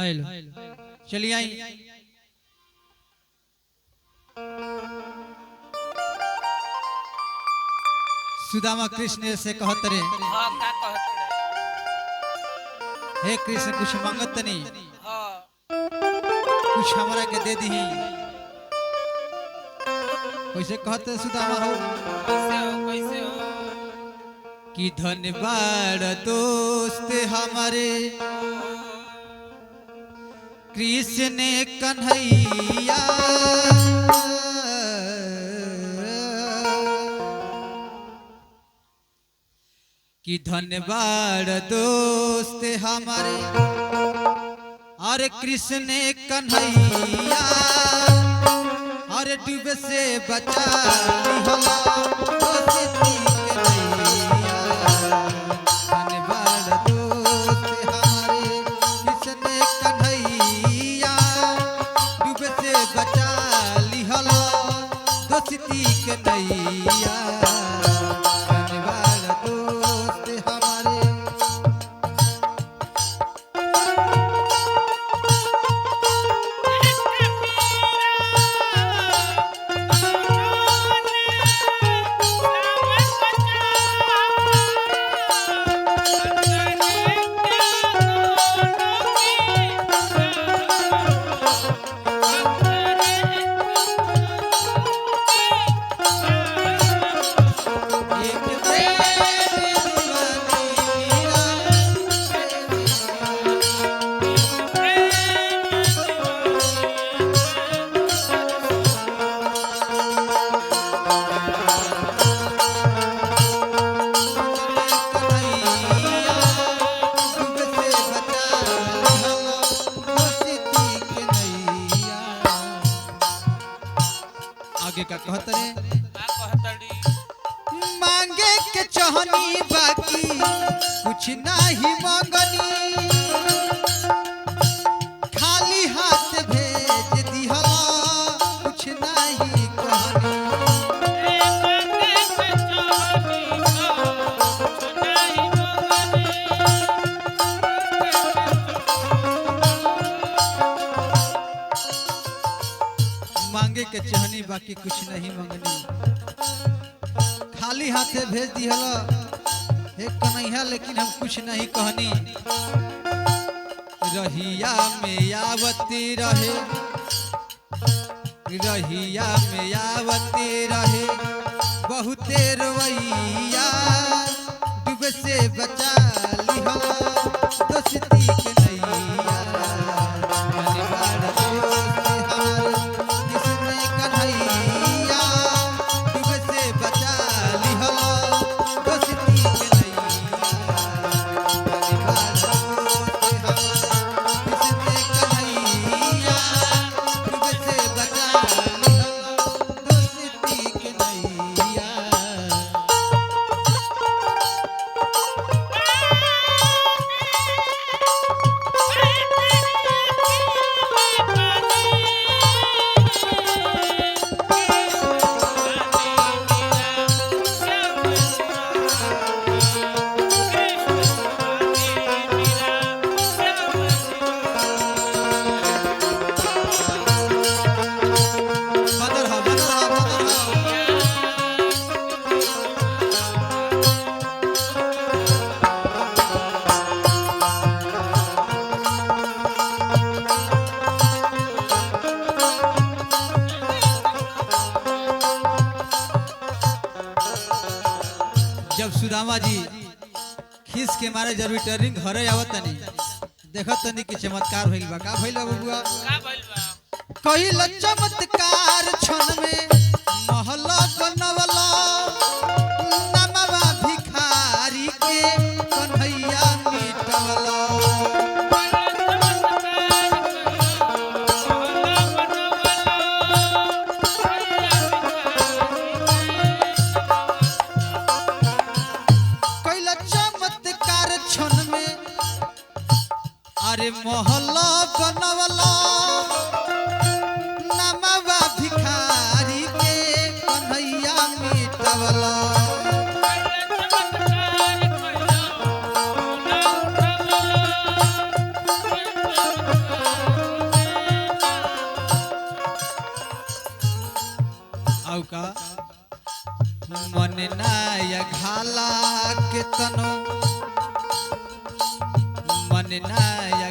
Hello चलिए आई सुदामा कृष्ण से कहत रे हाँ का कहत हे कृष्ण कुछ मांगत नहीं हाँ कुछ हमरा के दे दी कैसे कहते सुदामा हो कैसे हो कि धन्यवाद दोस्त हमारे कृष्ण कन्हैया कि धन्यवाद दोस्त हमारे अरे कृष्ण कन्हैया अरे डूब से बचा लिहला दोस्ती के नैया। धन्यवाद दोस्त हमारे कृष्ण कन्हैया डूब से बचा लिहला दोस्ती के नैया। धन्यवाद दोस्त हमारे आगे का कहत रे का कहतड़ी मांगे के चाहनी बाकी कुछ नहीं मांगनी खाली हाथ भेज दिहला कुछ नहीं कहनी। मांगे के चाहनी बाकी कुछ नहीं मांगनी खाली हाथे भेज दिहला हे कन्हैया लेकिन हम कुछ नहीं कहनी। रहिया में आवती रहे रहिया में आवती रहे बहुते रोइया डूब से बचा लिहला दोस्ती के नैया। धन्यवाद दोस्त हमारे कृष्ण कन्हैया डूब से बचा लिहला दोस्ती के नैया। धन्यवाद दोस्त हमारे कृष्ण कन्हैया डूब से बचा लिहला दोस्ती के नैया। बदर हा बदर हा बदर हा जब सुदामा जी खीस के मारे जब रिटर्निंग घरे आवत तनी देखत तनी कि चमत्कार भइल बा का भइल बा बबुआ का भइल बा कहिल चमत्कार क्षण में महल बनवला नमवा भिखारी के कन्हैया मिटवला। कहिल चमत्कार क्षण में अरे महल बनवला नमवा भिखारी के कन्हैया मिटवला। का मन नाय घाला के तनो मन नाय